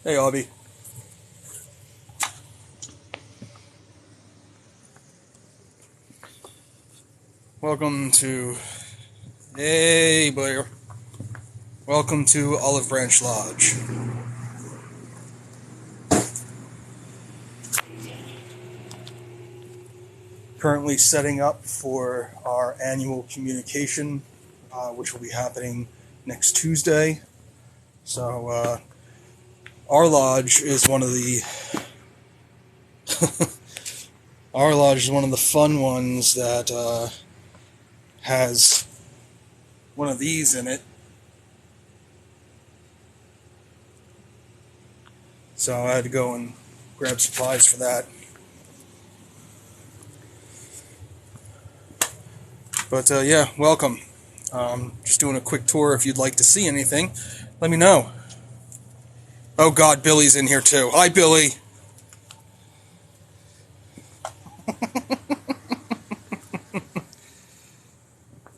Hey, Aubie. Welcome to... Hey, Blair. Welcome to Olive Branch Lodge. Currently setting up for our annual communication, which will be happening next Tuesday. So, our lodge is one of the... Our lodge is one of the fun ones that has one of these in it. So I had to go and grab supplies for that. But yeah, welcome. Just doing a quick tour. If you'd like to see anything, let me know. Oh God, Billy's in here too. Hi, Billy.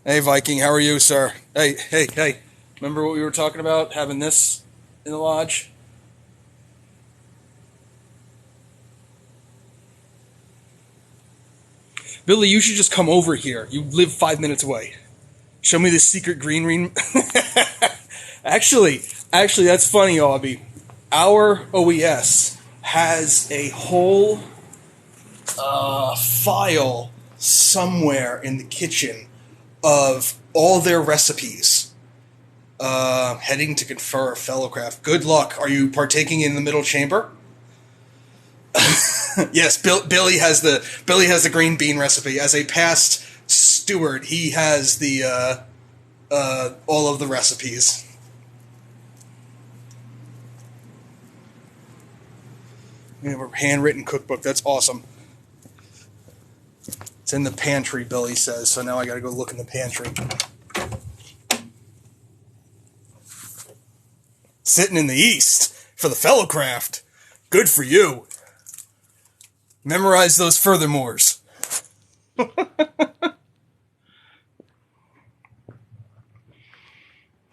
Hey, Viking, how are you, sir? Hey. Remember what we were talking about, having this in the lodge? Billy, you should just come over here. You live 5 minutes away. Show me the secret green room. Actually, that's funny, Aubie. Our OES has a whole file somewhere in the kitchen of all their recipes. Heading to confer a fellowcraft. Good luck. Are you partaking in the middle chamber? Yes, Billy has the green bean recipe. As a past steward, he has the all of the recipes. We have a handwritten cookbook. That's awesome. It's in the pantry, Billy says, so now I gotta go look in the pantry. Sitting in the east for the fellowcraft. Good for you. Memorize those furthermores.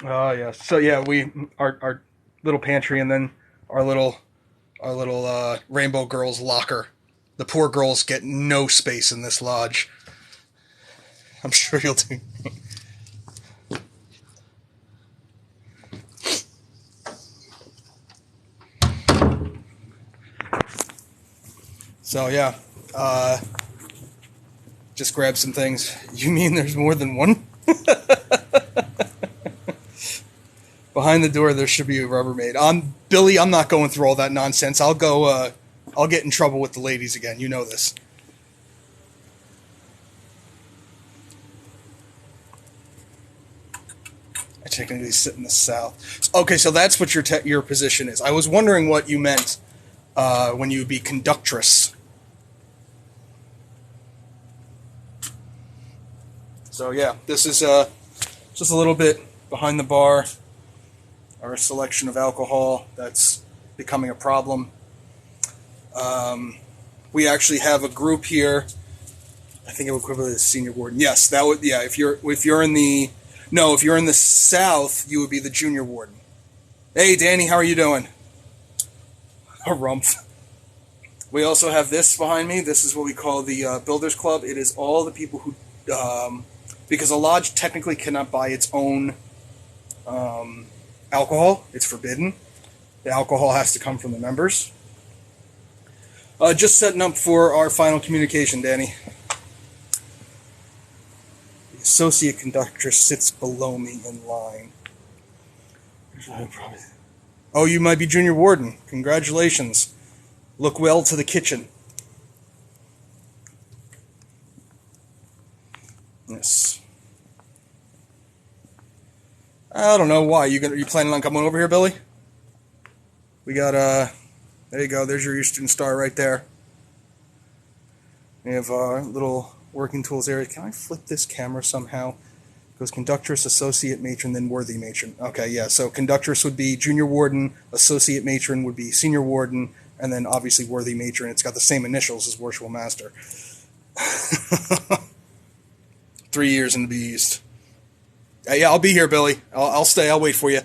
Oh yeah. So yeah, our little pantry, and then our little Rainbow Girls locker. The poor girls get no space in this lodge. I'm sure you'll do. So yeah, just grab some things. You mean there's more than one? Behind the door, there should be a Rubbermaid. Billy, I'm not going through all that nonsense. I'll go. I'll get in trouble with the ladies again. You know this. I technically sit in the south. Okay, so that's what your position is. I was wondering what you meant when you would be conductress. So yeah, this is just a little bit behind the bar. Our selection of alcohol that's becoming a problem. We actually have a group here. I think it would equivalent to senior warden. Yes, that would. Yeah, if you're in the south, you would be the junior warden. Hey, Danny, how are you doing? A rumpf. We also have this behind me. This is what we call the Builders Club. It is all the people who, because a lodge technically cannot buy its own alcohol. It's forbidden. The alcohol has to come from the members. Just setting up for our final communication, Danny. The associate conductress sits below me in line. Oh, you might be junior warden. Congratulations. Look well to the kitchen. Yes. I don't know why. You planning on coming over here, Billy? We got there you go. There's your Eastern Star right there. We have little working tools area. Can I flip this camera somehow? It goes conductress, associate matron, then worthy matron. Okay, yeah. So conductress would be junior warden, associate matron would be senior warden, and then obviously worthy matron. It's got the same initials as worshipful master. 3 years in the beast. Yeah, I'll be here, Billy. I'll stay. I'll wait for you.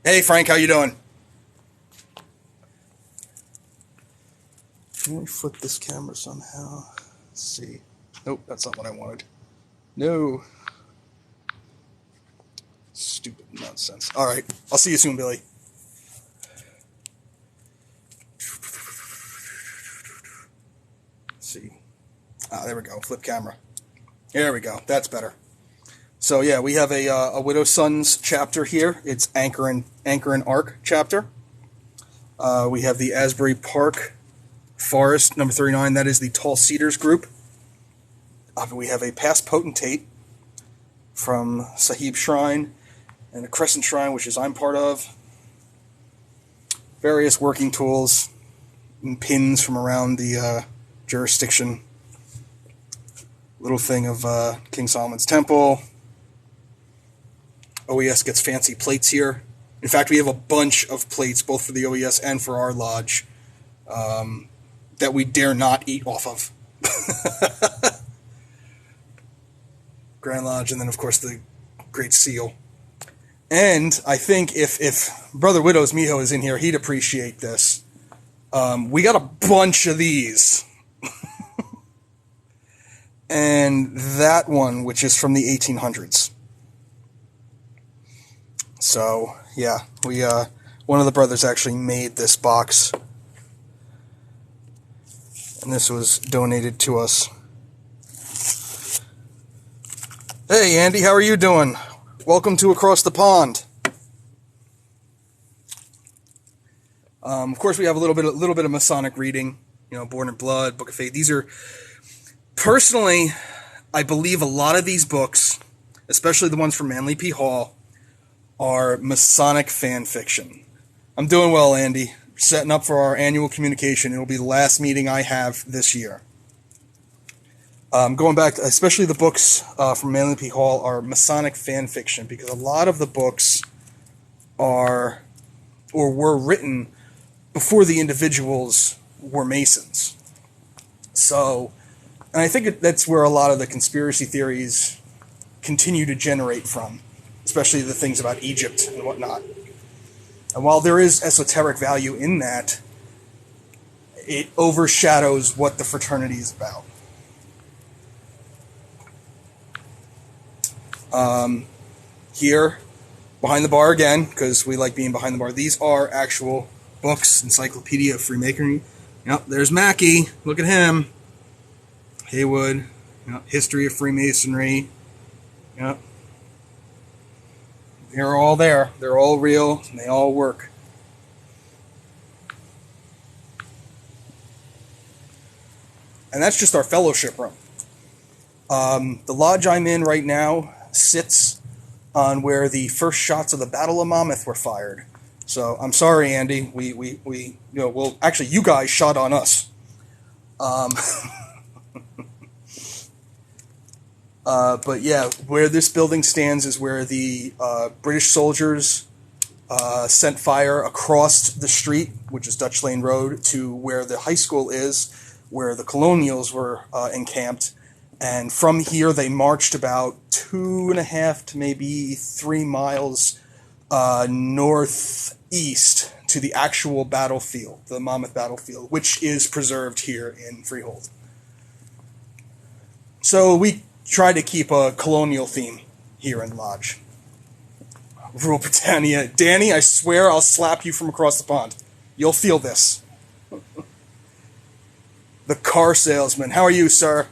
Hey, Frank, how you doing? Let me flip this camera somehow. Let's see. Nope, that's not what I wanted. No. Stupid nonsense. All right, I'll see you soon, Billy. Let's see. There we go. Flip camera. There we go. That's better. So yeah, we have a Widow's Sons chapter here. It's Anchor and Arc chapter. We have the Asbury Park Forest, number 39. That is the Tall Cedars group. We have a Past Potentate from Sahib Shrine and a Crescent Shrine, which is I'm part of. Various working tools and pins from around the jurisdiction. Little thing of King Solomon's Temple. OES gets fancy plates here. In fact, we have a bunch of plates, both for the OES and for our lodge, that we dare not eat off of. Grand Lodge, and then, of course, the Great Seal. And I think if Brother Widow's Miho is in here, he'd appreciate this. We got a bunch of these. And that one, which is from the 1800s. So, yeah, we one of the brothers actually made this box. And this was donated to us. Hey, Andy, how are you doing? Welcome to Across the Pond. Of course, we have a little bit of Masonic reading. You know, Born in Blood, Book of Faith. These are, personally, I believe a lot of these books, especially the ones from Manly P. Hall, are Masonic fan fiction. I'm doing well, Andy. Setting up for our annual communication. It'll be the last meeting I have this year. Going back, especially the books from Manly P. Hall are Masonic fan fiction, because a lot of the books are, or were written before the individuals were Masons. So, and I think that's where a lot of the conspiracy theories continue to generate from, especially the things about Egypt and whatnot. And while there is esoteric value in that, it overshadows what the fraternity is about. Here, behind the bar again, because we like being behind the bar. These are actual books, Encyclopedia of Freemasonry. Yep, there's Mackey. Look at him. Haywood. Yep, History of Freemasonry. Yep. They're all there. They're all real, and they all work. And that's just our fellowship room. The lodge I'm in right now sits on where the first shots of the Battle of Monmouth were fired. So I'm sorry, Andy. We you know, well, actually, you guys shot on us. But yeah, where this building stands is where the British soldiers sent fire across the street, which is Dutch Lane Road, to where the high school is, where the colonials were encamped. And from here, they marched about 2.5 to maybe 3 miles northeast to the actual battlefield, the Monmouth battlefield, which is preserved here in Freehold. So we try to keep a colonial theme here in Lodge. Rule Britannia. Danny, I swear I'll slap you from across the pond. You'll feel this. The car salesman. How are you, sir?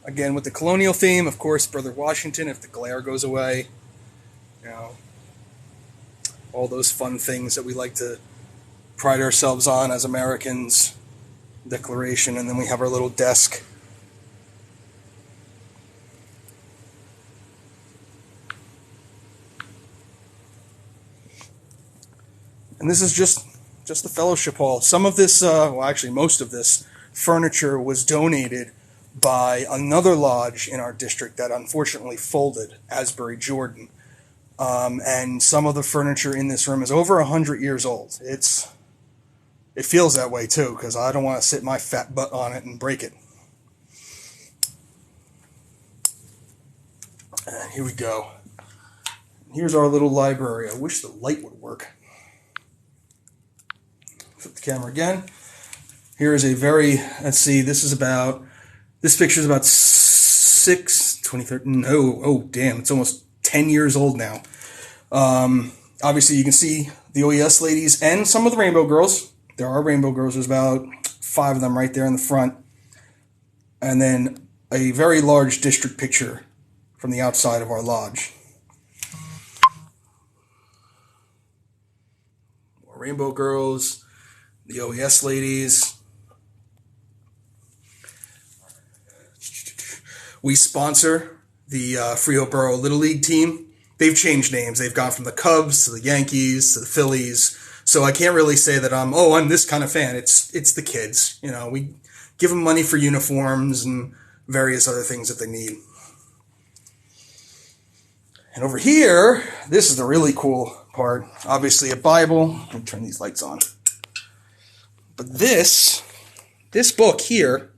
Again, with the colonial theme, of course, Brother Washington, if the glare goes away. You know, all those fun things that we like to pride ourselves on as Americans. Declaration, and then we have our little desk. And this is just the fellowship hall. Some of this, well, actually most of this furniture was donated by another lodge in our district that unfortunately folded, Asbury Jordan. And some of the furniture in this room is over 100 years old. It feels that way too, because I don't want to sit my fat butt on it and break it. And here we go. here's our little library. I wish the light would work. Flip the camera again. Here is a very, let's see, this picture is about 2013, no, oh damn, it's almost 10 years old now. Obviously you can see the OES ladies and some of the Rainbow Girls. There are Rainbow Girls, there's about 5 of them right there in the front. And then a very large district picture from the outside of our lodge. More Rainbow Girls, the OES ladies. We sponsor the Freehold Borough Little League team. They've changed names. They've gone from the Cubs to the Yankees to the Phillies. So I can't really say that I'm this kind of fan. It's the kids. You know, we give them money for uniforms and various other things that they need. And over here, this is the really cool part. Obviously a Bible. Let me turn these lights on. But this book here,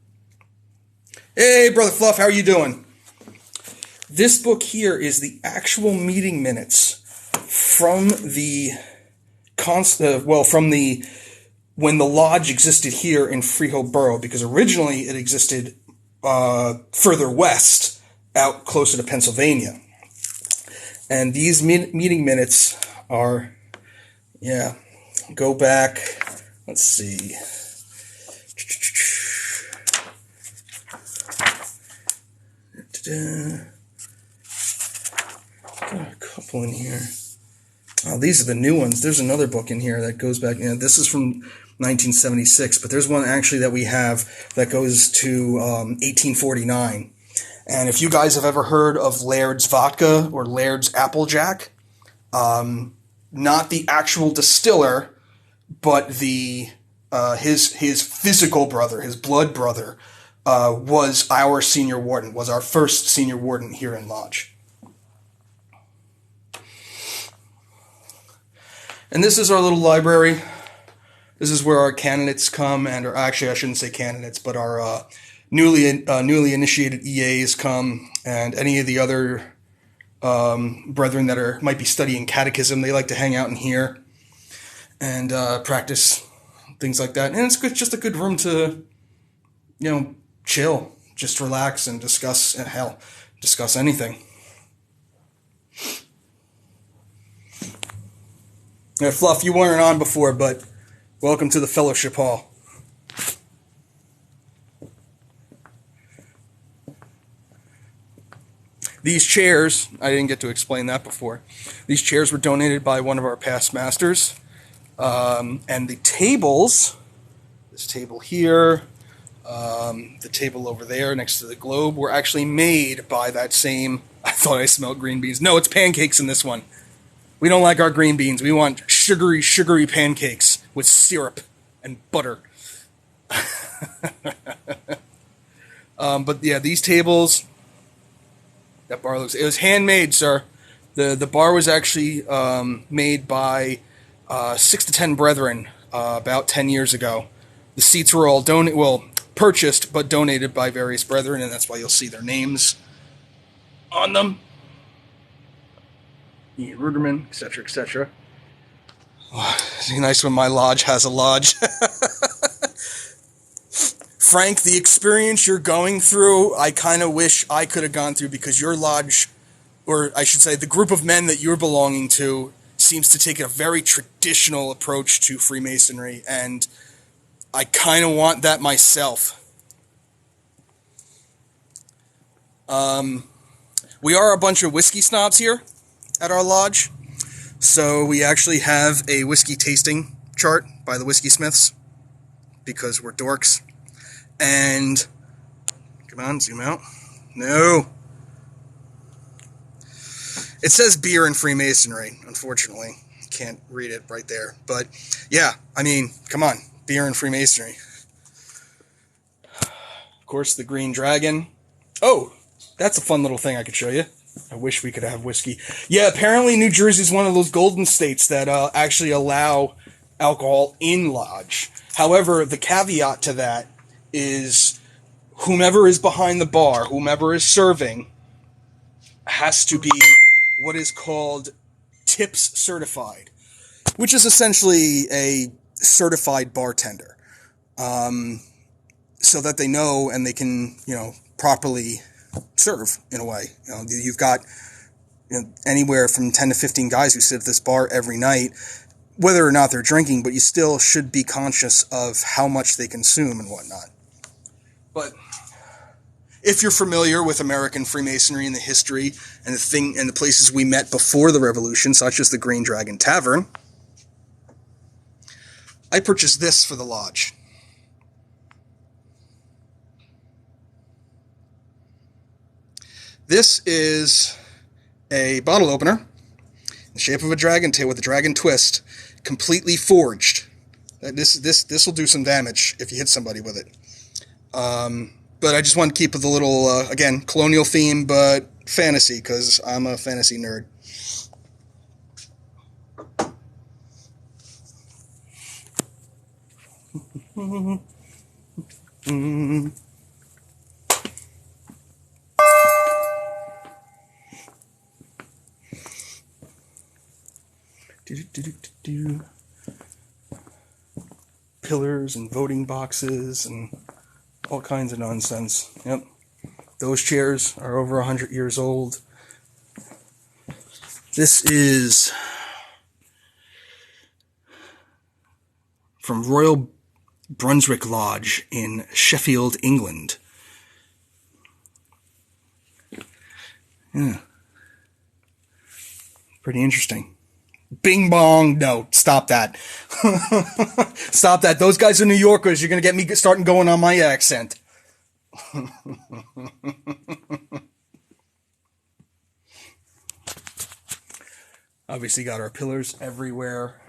hey, Brother Fluff, how are you doing? This book here is the actual meeting minutes from when the lodge existed here in Freehold Borough, because originally it existed further west, out closer to Pennsylvania. And these meeting minutes are, go back, let's see. Got a couple in here. Oh, these are the new ones. There's another book in here that goes back. This is from 1976, but there's one actually that we have that goes to 1849. And if you guys have ever heard of Laird's Vodka or Laird's Applejack, not the actual distiller, but his physical brother, his blood brother, was our senior warden, was our first senior warden here in Lodge. And this is our little library. This is where our candidates come, or actually I shouldn't say candidates, but our newly initiated EAs come, and any of the other brethren that might be studying catechism. They like to hang out in here and practice things like that. And it's just a good room to, chill, just relax and discuss anything. Now, Fluff, you weren't on before, but welcome to the Fellowship Hall. These chairs, I didn't get to explain that before. These chairs were donated by one of our past masters. And the tables, this table here, the table over there next to the globe, were actually made by that same, I thought I smelled green beans. No, it's pancakes in this one. We don't like our green beans. We want sugary pancakes with syrup and butter. But yeah, these tables, that bar it was handmade, sir. The bar was actually made by 6 to 10 brethren about 10 years ago. The seats were all purchased but donated by various brethren, and that's why you'll see their names on them. Ian Ruderman, etc., etc. Oh, it's nice when my lodge has a lodge. Frank, the experience you're going through, I kind of wish I could have gone through, because your lodge, or I should say the group of men that you're belonging to, seems to take a very traditional approach to Freemasonry, and I kind of want that myself. We are a bunch of whiskey snobs here at our lodge, so we actually have a whiskey tasting chart by the Whiskey Smiths, because we're dorks. And come on, zoom out. No, it says beer in Freemasonry, unfortunately. Can't read it right there, but yeah, I mean, come on, beer in Freemasonry. Of course, the Green Dragon. Oh, that's a fun little thing I could show you. I wish we could have whiskey. Yeah, apparently New Jersey is one of those golden states that actually allow alcohol in lodge. However, the caveat to that is whomever is behind the bar, whomever is serving, has to be what is called Tips Certified, which is essentially a certified bartender, so that they know and they can, properly serve in a way. You've got anywhere from 10 to 15 guys who sit at this bar every night, whether or not they're drinking, but you still should be conscious of how much they consume and whatnot. But if you're familiar with American Freemasonry and the history and the places we met before the Revolution, such as the Green Dragon Tavern, I purchased this for the lodge. This is a bottle opener in the shape of a dragon tail with a dragon twist, completely forged. This will do some damage if you hit somebody with it. But I just want to keep with the little, again, colonial theme, but fantasy, because I'm a fantasy nerd. Pillars and voting boxes and all kinds of nonsense. Yep. Those chairs are over 100 years old. This is from Royal Brunswick Lodge in Sheffield, England. Yeah. Pretty interesting. Bing bong. No, stop that. Stop that. Those guys are New Yorkers. You're going to get me starting going on my accent. Obviously got our pillars everywhere.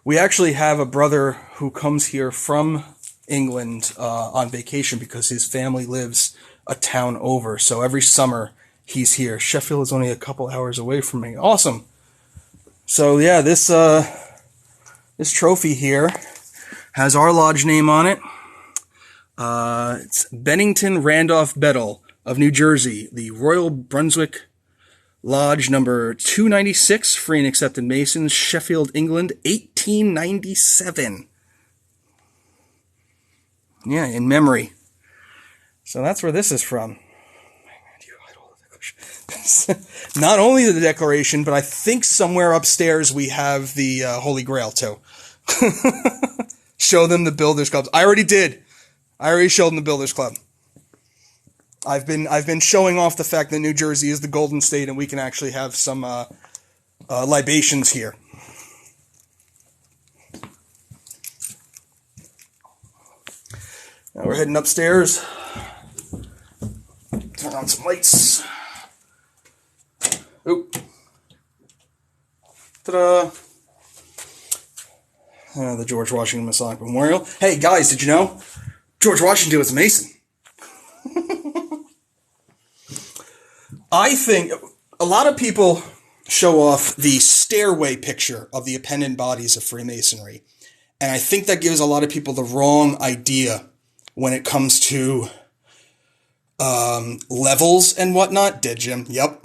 We actually have a brother who comes here from England on vacation because his family lives a town over. So every summer he's here. Sheffield is only a couple hours away from me. Awesome. So yeah, this trophy here has our lodge name on it. It's Bennington Randolph Bedell of New Jersey, the Royal Brunswick Lodge number 296, Free and Accepted Masons, Sheffield, England, 1897. Yeah, in memory. So that's where this is from. Not only the Declaration, but I think somewhere upstairs we have the Holy Grail too. Show them the Builders Club. I already did. I already showed them the Builders Club. I've been showing off the fact that New Jersey is the Golden State and we can actually have some libations here. Now we're heading upstairs. Turn on some lights. Oop. Ta-da. The George Washington Masonic Memorial. Hey, guys, did you know? George Washington was a Mason. I think a lot of people show off the stairway picture of the appendant bodies of Freemasonry. And I think that gives a lot of people the wrong idea when it comes to levels and whatnot. Dead Jim. Yep.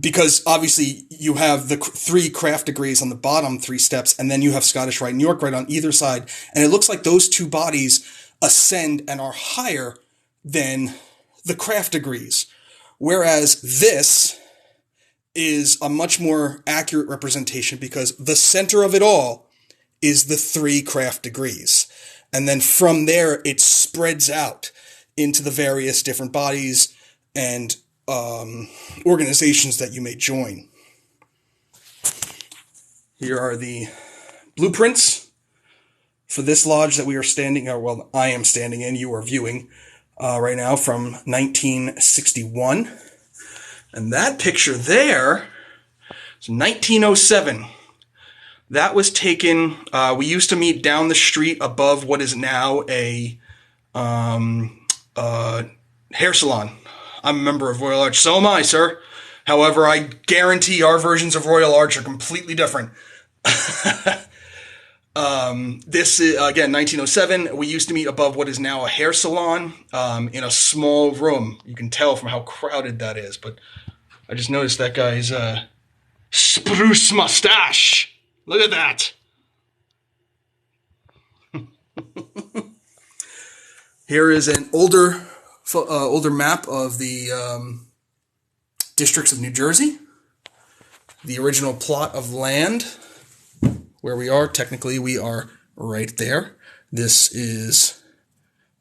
Because obviously you have the 3 craft degrees on the bottom 3 steps, and then you have Scottish Rite and York Rite on either side. And it looks like those 2 bodies ascend and are higher than the craft degrees. Whereas this is a much more accurate representation because the center of it all is the 3 craft degrees. And then from there, it spreads out into the various different bodies and organizations that you may join. Here are the blueprints for this lodge that we are standing, or well, I am standing in, you are viewing right now, from 1961. And that picture there is 1907. That was taken, we used to meet down the street above what is now a hair salon. I'm a member of Royal Arch. So am I, sir. However, I guarantee our versions of Royal Arch are completely different. This is, again, 1907. We used to meet above what is now a hair salon in a small room. You can tell from how crowded that is, but I just noticed that guy's spruce mustache. Look at that. Here is an older map of the districts of New Jersey. The original plot of land where we are. Technically, we are right there. This is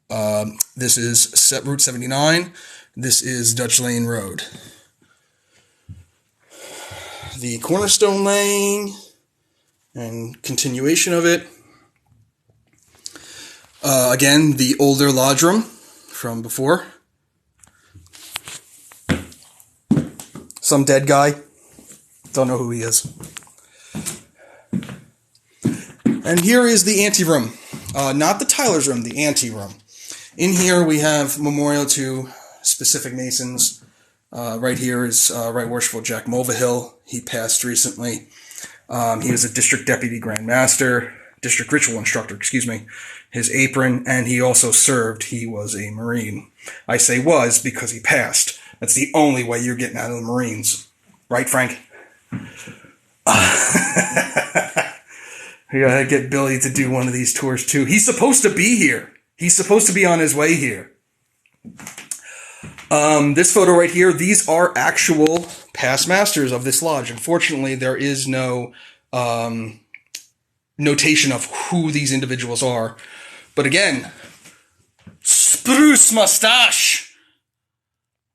Route 79. This is Dutch Lane Road. The Cornerstone Lane and continuation of it. Again, the older lodge room from before. Some dead guy. Don't know who he is. And here is the Auntie Room. Not the Tyler's room, the Auntie Room. In here we have memorial to specific Masons. Right here is Right Worshipful Jack Mulvihill. He passed recently. He was a district deputy grand master, district ritual instructor, his apron, and he also served. He was a Marine. I say was because he passed. That's the only way you're getting out of the Marines. Right, Frank? We gotta get Billy to do one of these tours too. He's supposed to be here. He's supposed to be on his way here. This photo right here, these are actual past masters of this lodge. Unfortunately, there is no notation of who these individuals are. But again, spruce mustache.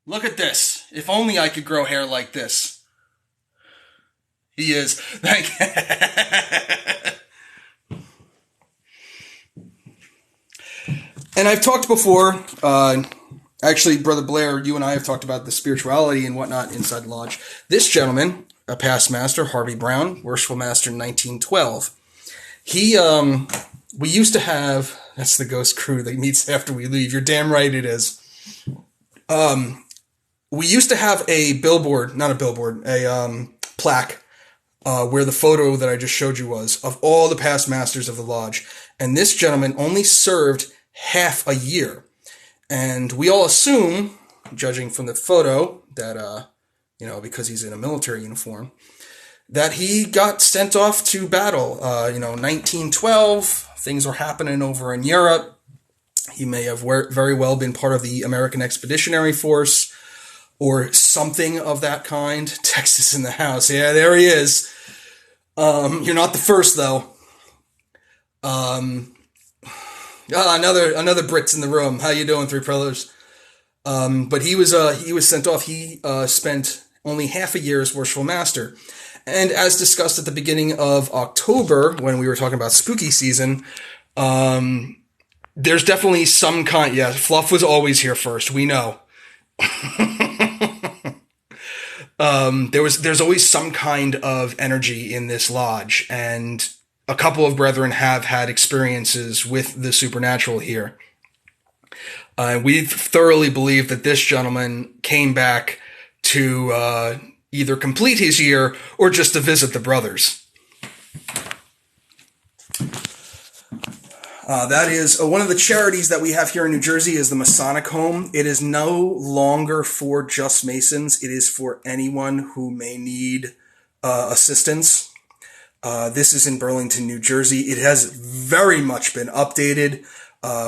Look at this. If only I could grow hair like this. He is. And I've talked before, actually, Brother Blair, you and I have talked about the spirituality and whatnot inside the lodge. This gentleman, a past master, Harvey Brown, worshipful master in 1912. He, we used to have, that's the ghost crew that meets after we leave. You're damn right it is. We used to have a billboard, not a billboard, a plaque, where the photo that I just showed you was, of all the past masters of the lodge. And this gentleman only served half a year. And we all assume, judging from the photo, that, because he's in a military uniform, that he got sent off to battle. 1912, things were happening over in Europe. He may have very well been part of the American Expeditionary Force or something of that kind. Texas in the house. Yeah, there he is. You're not the first, though. Another Brit's in the room. How you doing, Three Pillars? But he was sent off. He spent only half a year as worshipful master. And as discussed at the beginning of October, when we were talking about spooky season, there's definitely some kind. Yeah, Fluff was always here first. We know. There's always some kind of energy in this lodge, and a couple of brethren have had experiences with the supernatural here. We thoroughly believe that this gentleman came back to either complete his year or just to visit the brothers. That is one of the charities that we have here in New Jersey is the Masonic Home. It is no longer for just Masons. It is for anyone who may need assistance. This is in Burlington, New Jersey. It has very much been updated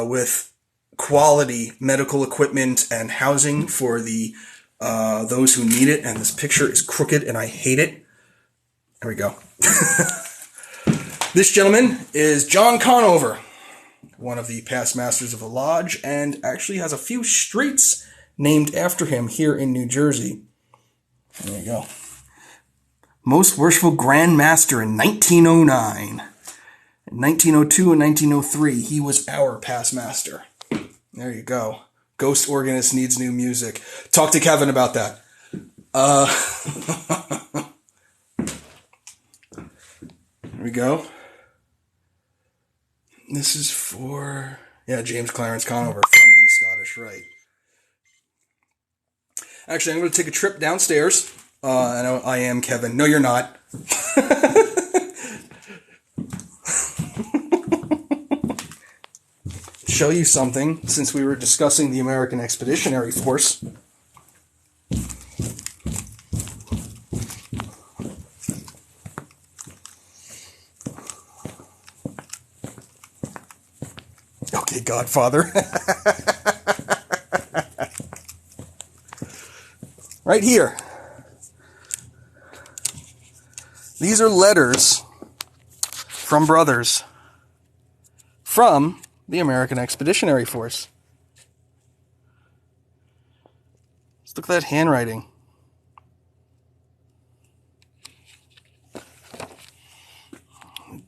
with quality medical equipment and housing for the those who need it. And this picture is crooked, and I hate it. There we go. This gentleman is John Conover, one of the past masters of the lodge, and actually has a few streets named after him here in New Jersey. There you go. Most Worshipful Grand Master in 1909. In 1902 and 1903, he was our past master. There you go. Ghost Organist needs new music. Talk to Kevin about that. There we go. This is for, James Clarence Conover from the Scottish Rite. Actually, I'm going to take a trip downstairs. I am Kevin. No, you're not. show you something since we were discussing the American Expeditionary Force. Okay, Godfather. Right here. These are letters from brothers from the American Expeditionary Force. Let's look at that handwriting.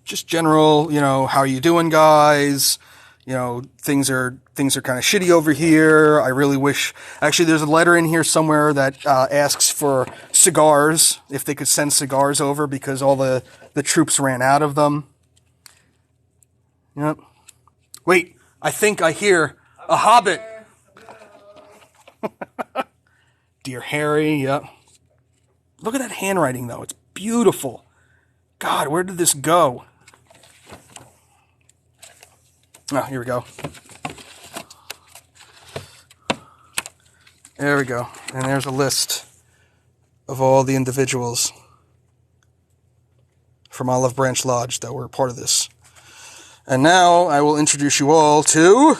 Just general, how are you doing, guys? Things are kind of shitty over here. I really wish... Actually, there's a letter in here somewhere that asks for cigars, if they could send cigars over because all the troops ran out of them. Yep. Wait, I think I hear a hobbit. Dear Harry, yep. Look at that handwriting, though. It's beautiful. God, where did this go? Oh, here we go. There we go. And there's a list of all the individuals from Olive Branch Lodge that were part of this. And now I will introduce you all to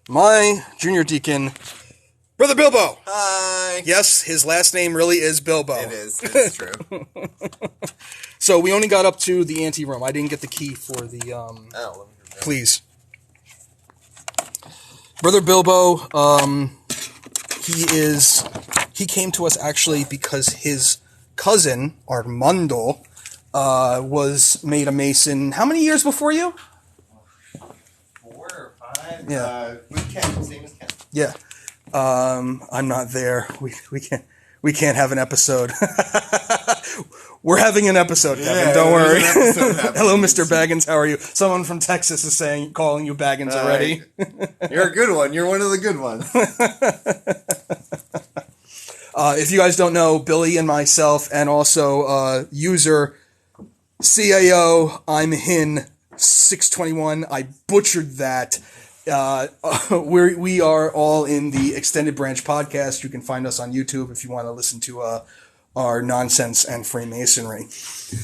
my junior deacon, Brother Bilbo. Hi. Yes, his last name really is Bilbo. It is. It's true. So we only got up to the Auntie Room. I didn't get the key for the... Please. Brother Bilbo, he came to us actually because his cousin, Armando, was made a Mason how many years before you? 4 or 5. Yeah. With Ken, same as Ken. Yeah. I'm not there. We can't have an episode. We're having an episode, Kevin. Don't worry. Hello, Mr. Baggins. How are you? Someone from Texas is calling you Baggins already. You're a good one. You're one of the good ones. If you guys don't know, Billy and myself, and also user CAO, I'm Hin 621. I butchered that. We are all in the Extended Branch podcast. You can find us on YouTube if you want to listen to our nonsense and Freemasonry.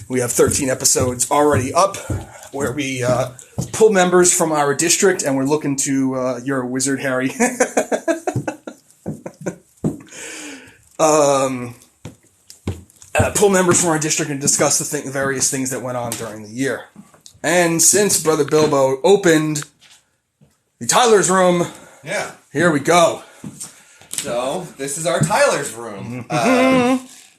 We have 13 episodes already up where we pull members from our district, and we're looking to you're a wizard, Harry. Pull members from our district and discuss the various things that went on during the year. And since Brother Bilbo opened the Tyler's Room, Yeah. here we go. So, this is our Tyler's Room.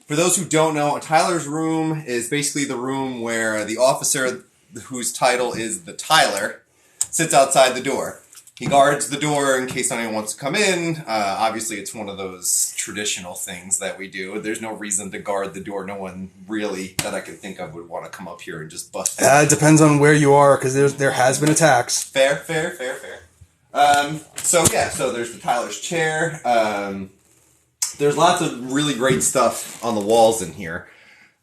For those who don't know, Tyler's Room is basically the room where the officer, whose title is the Tyler, sits outside the door. He guards the door in case anyone wants to come in. Obviously, it's one of those traditional things that we do. There's no reason to guard the door. No one really, that I can think of, would want to come up here and just bust it. It depends on where you are, because there has been attacks. Fair. So there's the Tyler's chair. There's lots of really great stuff on the walls in here.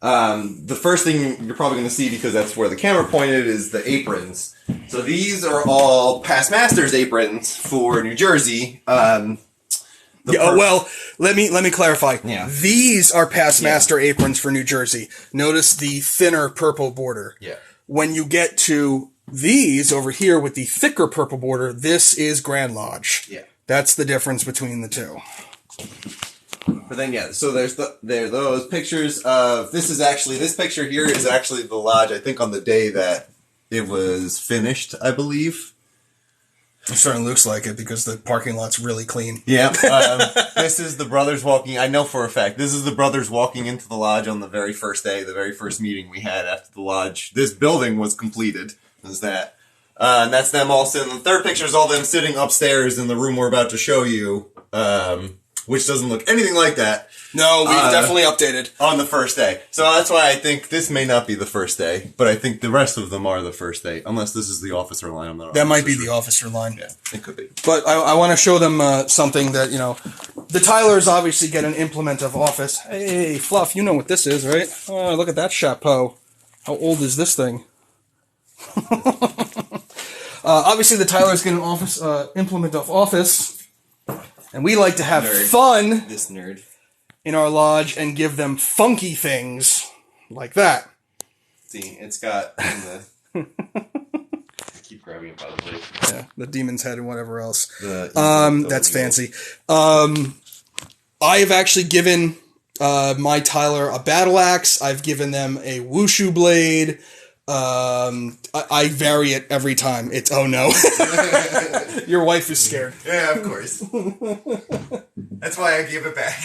The first thing you're probably going to see, because that's where the camera pointed, is the aprons. So these are all past masters aprons for New Jersey. Let me clarify. Yeah. These are past master aprons for New Jersey. Notice the thinner purple border. Yeah. When you get to these over here with the thicker purple border, this is Grand Lodge. Yeah. That's the difference between the two. But then, so there are those pictures of, this picture here is actually the lodge, I think, on the day that it was finished, I believe. It certainly looks like it, because the parking lot's really clean. Yeah. This is the brothers walking, I know for a fact, this is the brothers walking into the lodge on the very first day, the very first meeting we had after the lodge. This building was completed, is that. And that's them all sitting. The third picture is all them sitting upstairs in the room we're about to show you, which doesn't look anything like that. No, we've definitely updated. On the first day. So that's why I think this may not be the first day, but I think the rest of them are the first day, unless this is the officer line. I'm not that might be sure. The officer line. Yeah, it could be. But I want to show them something that, the Tylers obviously get an implement of office. Hey, Fluff, you know what this is, right? Oh, look at that chapeau. How old is this thing? Obviously, the Tylers get an office implement of office, and we like to have fun. This nerd. In our lodge and give them funky things like that. See, it's got the... I keep grabbing it by the way. Yeah, the demon's head and whatever else. That's fancy. I have actually given my Tyler a battle axe. I've given them a wushu blade. I vary it every time. It's oh no. Your wife is scared. Yeah, of course. That's why I gave it back.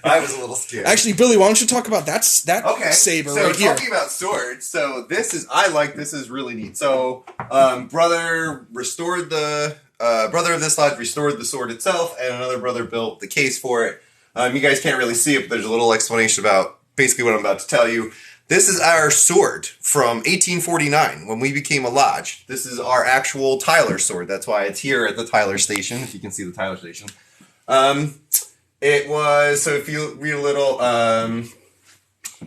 I was a little scared. Actually, Billy, why don't you talk about that saber right here? So talking about swords, this is really neat. So, brother of this lodge restored the sword itself, and another brother built the case for it. You guys can't really see it, but there's a little explanation about basically what I'm about to tell you. This is our sword from 1849 when we became a lodge. This is our actual Tyler sword. That's why it's here at the Tyler station, if you can see the Tyler station. It was, so if you read a little,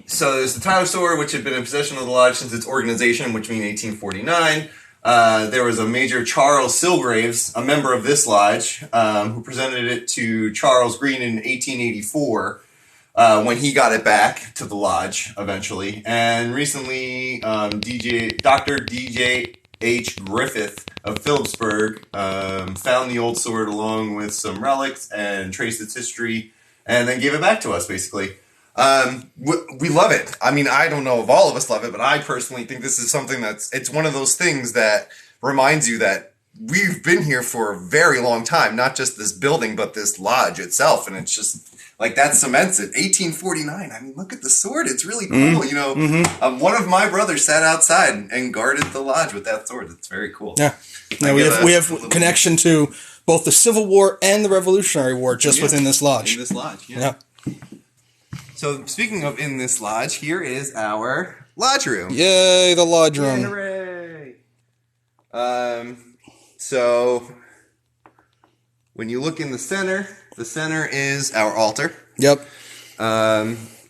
so there's the Tyler sword, which had been in possession of the lodge since its organization, which means 1849. There was a Major Charles Silgraves, a member of this lodge, who presented it to Charles Green in 1884. When he got it back to the lodge eventually. And recently, Dr. DJ H. Griffith of Phillipsburg found the old sword along with some relics and traced its history and then gave it back to us, basically. We love it. I mean, I don't know if all of us love it, but I personally think this is something it's one of those things that reminds you that we've been here for a very long time, not just this building, but this lodge itself. And it's just... like, that cements it. 1849. I mean, look at the sword. It's really cool, you know. Mm-hmm. One of my brothers sat outside and guarded the lodge with that sword. It's very cool. Yeah. Now we have connection to both the Civil War and the Revolutionary War just within this lodge. In this lodge, yeah. So, speaking of in this lodge, here is our lodge room. Yay, the lodge room. Hooray! So, when you look in the center is our altar. Yep.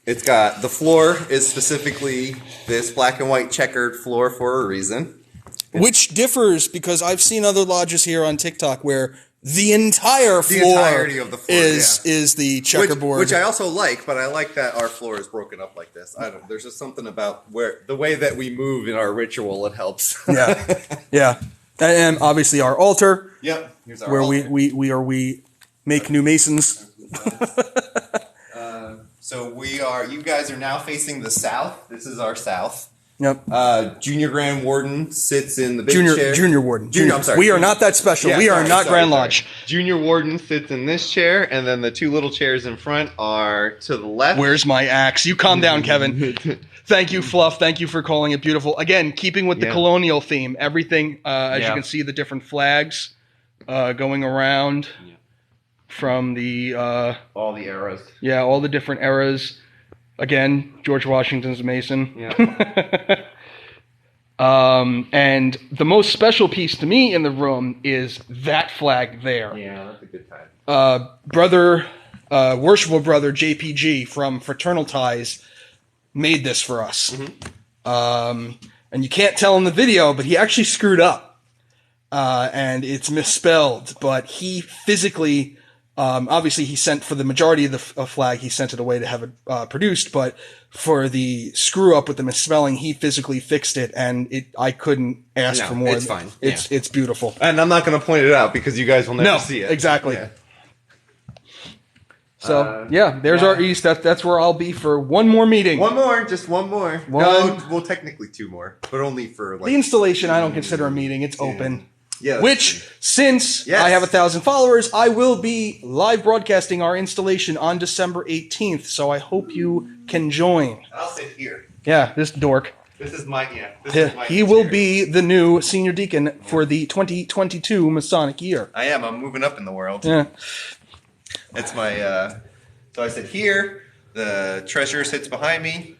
It's got, the floor is specifically this black and white checkered floor for a reason. Which differs because I've seen other lodges here on TikTok where the entire floor, entirety of the floor is the checkerboard. Which I also like, but I like that our floor is broken up like this. I don't know. There's just something about the way that we move in our ritual, it helps. Yeah. Yeah. And obviously our altar. Yep. Here's our where altar. we make new masons. So you guys are now facing the south. This is our south. Yep. Junior Grand Warden sits in the big chair. Junior Warden. I'm sorry. We are not that special. Yeah, we are not Grand Lodge. Junior Warden sits in this chair, and then the two little chairs in front are to the left. Where's my axe? You calm down, Kevin. Thank you, Fluff. Thank you for calling it beautiful. Again, keeping with the colonial theme. Everything, as you can see, the different flags going around. Yeah. From the... all the eras. Yeah, all the different eras. Again, George Washington's a Mason. Yeah. And the most special piece to me in the room is that flag there. Yeah, that's a good time. Worshipful brother JPG from Fraternal Ties made this for us. Mm-hmm. And you can't tell in the video, but he actually screwed up. And it's misspelled, but he physically... obviously, he sent for the majority of the flag, he sent it away to have it produced, but for the screw up with the misspelling, he physically fixed it, and I couldn't ask for more. It's fine. It's beautiful. And I'm not going to point it out because you guys will never see it. Exactly. Yeah. So, there's our east. That's where I'll be for one more meeting. Just one more. No, well, technically two more, but only for the installation. I don't consider a meeting. It's open. Yeah, which, since I have 1,000 followers, I will be live broadcasting our installation on December 18th, so I hope you can join. I'll sit here. Yeah, this dork. This is my He will be the new senior deacon for the 2022 Masonic year. I am. I'm moving up in the world. Yeah. It's my, so I sit here, the treasurer sits behind me,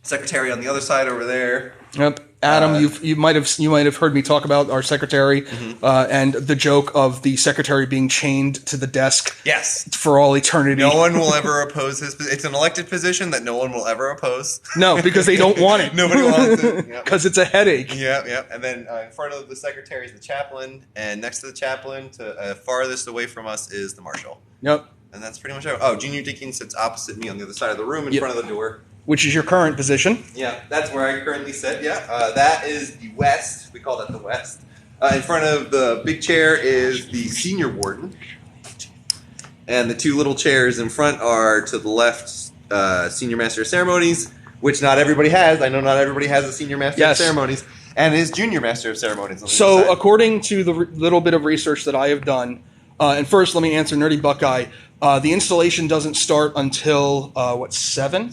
secretary on the other side over there. Yep. Adam, you might have heard me talk about our secretary and the joke of the secretary being chained to the desk. Yes, for all eternity. No one will ever oppose his. It's an elected position that no one will ever oppose. No, because they don't want it. Nobody wants it because it's a headache. Yeah. And then in front of the secretary is the chaplain, and next to the chaplain, to farthest away from us, is the marshal. Yep. And that's pretty much it. Oh, Junior Deacon sits opposite me on the other side of the room in front of the door. Which is your current position. Yeah, that's where I currently sit, that is the west. We call that the west. In front of the big chair is the senior warden. And the two little chairs in front are, to the left, senior master of ceremonies, which not everybody has. I know not everybody has a senior master of ceremonies. And is junior master of ceremonies. So according to the little bit of research that I have done, and first let me answer Nerdy Buckeye, the installation doesn't start until, 7?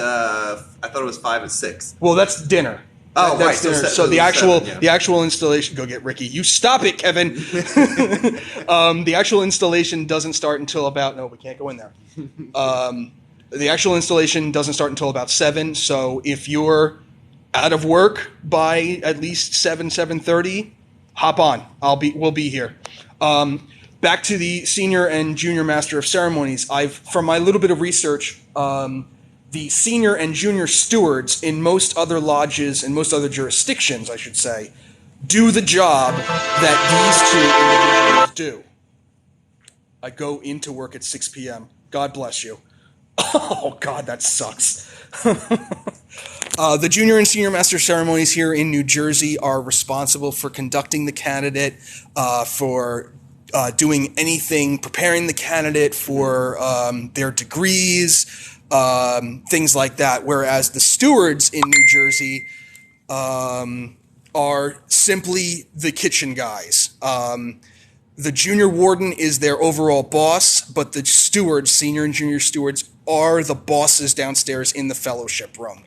I thought it was 5 and 6. Well, that's dinner. Oh, that's right. Dinner. So the actual installation. Go get Ricky. You stop it, Kevin. The actual installation doesn't start until about. No, we can't go in there. The actual installation doesn't start until about 7. So if you're out of work by at least 7:30, hop on. We'll be here. Back to the senior and junior master of ceremonies. From my little bit of research. The senior and junior stewards in most other lodges and most other jurisdictions, I should say, do the job that these two individuals do. I go into work at 6 p.m. God bless you. Oh, God, that sucks. The junior and senior master ceremonies here in New Jersey are responsible for conducting the candidate, for doing anything, preparing the candidate for their degrees, things like that, whereas the stewards in New Jersey are simply the kitchen guys. The junior warden is their overall boss, but the stewards, senior and junior stewards, are the bosses downstairs in the fellowship room.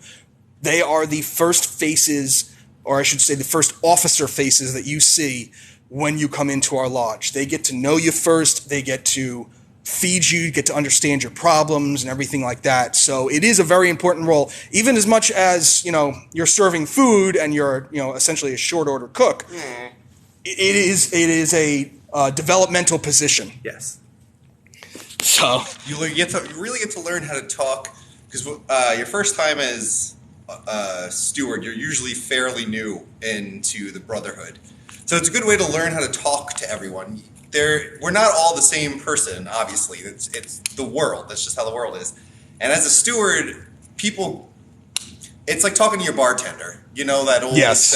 They are the first faces, or I should say the first officer faces that you see when you come into our lodge. They get to know you first, they get to feed you, get to understand your problems and everything like that. So it is a very important role, even as much as, you're serving food and you're, essentially a short order cook. It is a developmental position. Yes. So you really get to learn how to talk, because your first time as steward, you're usually fairly new into the brotherhood. So it's a good way to learn how to talk to everyone. We're not all the same person, obviously. It's the world. That's just how the world is. And as a steward, it's like talking to your bartender. You know that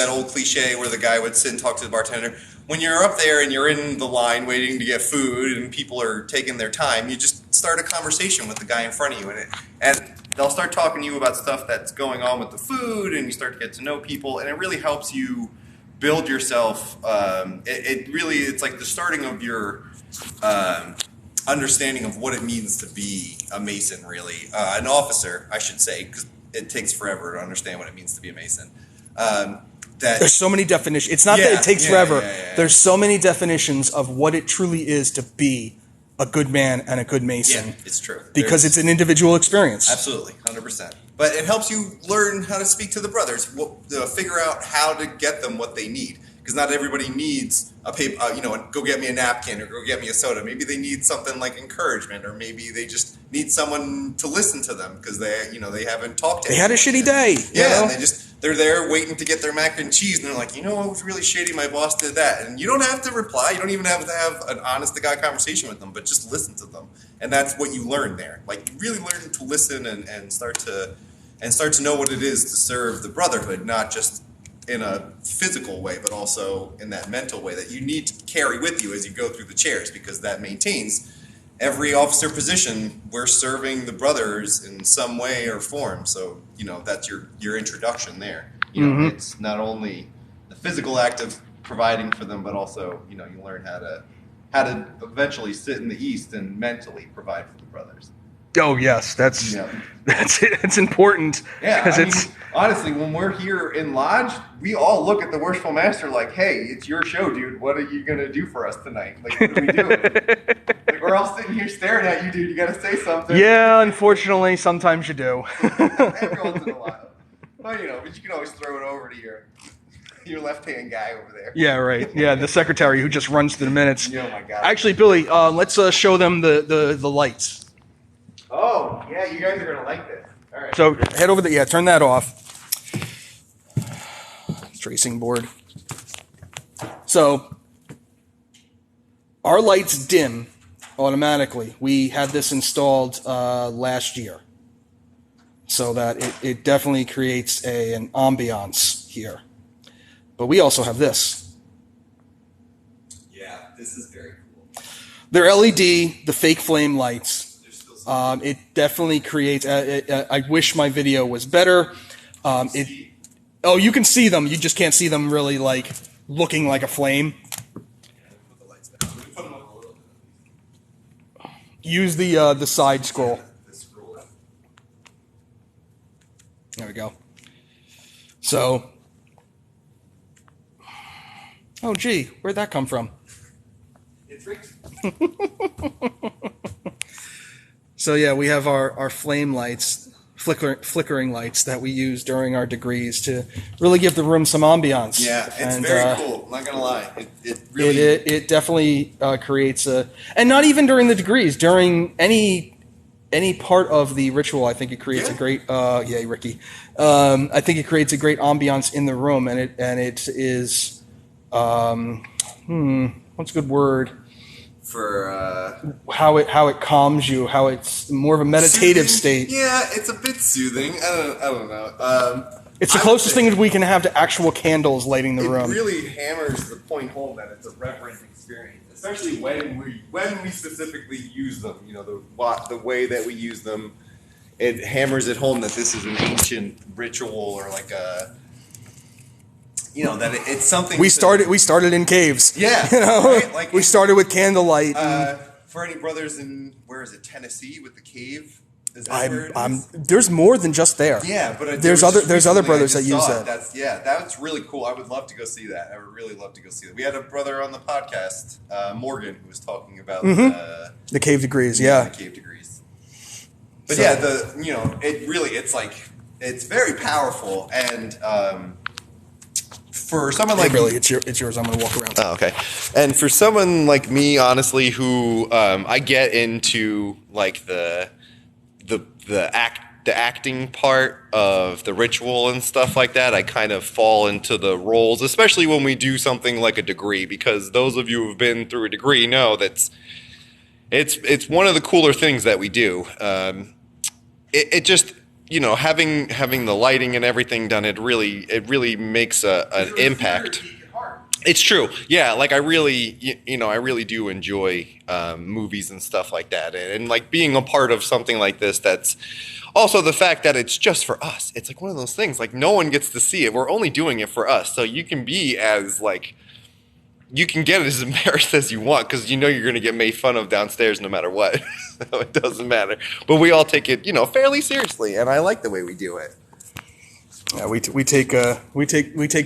old cliche where the guy would sit and talk to the bartender. When you're up there and you're in the line waiting to get food and people are taking their time, you just start a conversation with the guy in front of you, and they'll start talking to you about stuff that's going on with the food, and you start to get to know people, and it really helps you build yourself. It's like the starting of your understanding of what it means to be a Mason, really. An officer, I should say, because it takes forever to understand what it means to be a Mason. There's so many definitions. It's not that it takes forever. There's so many definitions of what it truly is to be a good man and a good Mason. Yeah, it's true. Because it's an individual experience. Absolutely, 100%. But it helps you learn how to speak to the brothers, figure out how to get them what they need. Because not everybody needs a paper, go get me a napkin or go get me a soda. Maybe they need something like encouragement, or maybe they just need someone to listen to them because they haven't talked to. They had a shitty day. Yeah, and they're there waiting to get their mac and cheese, and they're like, it was really shitty. My boss did that, and you don't have to reply. You don't even have to have an honest-to-God conversation with them, but just listen to them, and that's what you learn there. Like, you really learn to listen and start to know what it is to serve the brotherhood, not just in a physical way, but also in that mental way that you need to carry with you as you go through the chairs, because that maintains every officer position. We're serving the brothers in some way or form. So, that's your introduction there. It's not only the physical act of providing for them, but also, you learn how to eventually sit in the East and mentally provide for the brothers. Oh yes, that's it's important. Yeah, honestly, when we're here in Lodge, we all look at the worshipful master like, "Hey, it's your show, dude. What are you gonna do for us tonight? Like, what do we do?" Like, we're all sitting here staring at you, dude. You gotta say something. Yeah, unfortunately, sometimes you do. Every once in a while. Well, you know, but you can always throw it over to your left-hand guy over there. Yeah, right. Yeah, the secretary who just runs through the minutes. Oh my God. Actually, Billy, let's show them the lights. Oh, yeah, you guys are gonna like this. All right. So head over there. Yeah, turn that off. Tracing board. So our lights dim automatically. We had this installed last year, so that it definitely creates an ambiance here. But we also have this. Yeah, this is very cool. They're LED, the fake flame lights. It definitely creates. I wish my video was better. Oh, you can see them. You just can't see them really like looking like a flame. Use the side scroll. There we go. So, oh gee, where'd that come from? It's Rick's. So yeah, we have our flame lights, flickering lights that we use during our degrees to really give the room some ambiance. Yeah, it's very cool. I'm not gonna lie, it really it definitely creates a, and not even during the degrees, during any part of the ritual. I think it creates a great yay Ricky. I think it creates a great ambiance in the room, and it is what's a good word for how it calms you, how it's more of a meditative state. Yeah, it's a bit soothing. I don't know. It's the closest thing we can have to actual candles lighting the room. It really hammers the point home that it's a reverent experience, especially when we specifically use them. You know, the way that we use them, it hammers it home that this is an ancient ritual, or like a, you know, that it's something. We started in caves. Yeah, you know, right? Like we started with candlelight. For any brothers in, where is it, Tennessee, with the cave? Is that where it is? There's more than just there. Yeah, but there's other brothers that use that. That's really cool. I would love to go see that. I would really love to go see that. We had a brother on the podcast, Morgan, who was talking about the cave degrees. Yeah, the cave degrees. But yeah, it's very powerful, and for someone like Billy, it's yours. I'm gonna walk around. Oh, okay. And for someone like me, honestly, who I get into like the acting part of the ritual and stuff like that, I kind of fall into the roles, especially when we do something like a degree, because those of you who've been through a degree know that it's one of the cooler things that we do. It just, you know, having the lighting and everything done, it really makes an impact. It's true. Yeah, like I really do enjoy movies and stuff like that. And like being a part of something like this, that's also the fact that it's just for us. It's like one of those things, like no one gets to see it. We're only doing it for us. So you can be you can get as embarrassed as you want, because you know you're going to get made fun of downstairs no matter what. So it doesn't matter. But we all take it, you know, fairly seriously, and I like the way we do it. Yeah, we take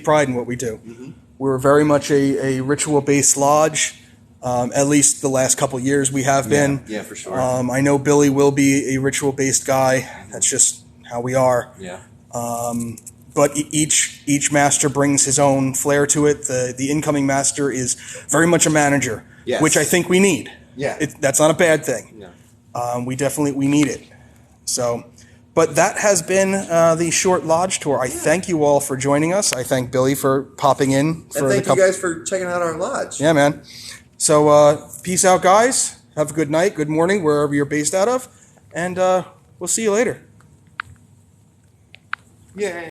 pride in what we do. Mm-hmm. We're very much a ritual-based lodge. At least the last couple years we have been. Yeah, for sure. I know Billy will be a ritual-based guy. That's just how we are. Yeah. But each master brings his own flair to it. The incoming master is very much a manager, yes, which I think we need. Yeah. That's not a bad thing. No. We need it. So, but that has been the short lodge tour. I thank you all for joining us. I thank Billy for popping in. And thank you guys for checking out our lodge. Yeah, man. So peace out, guys. Have a good night, good morning, wherever you're based out of. And we'll see you later. Yeah.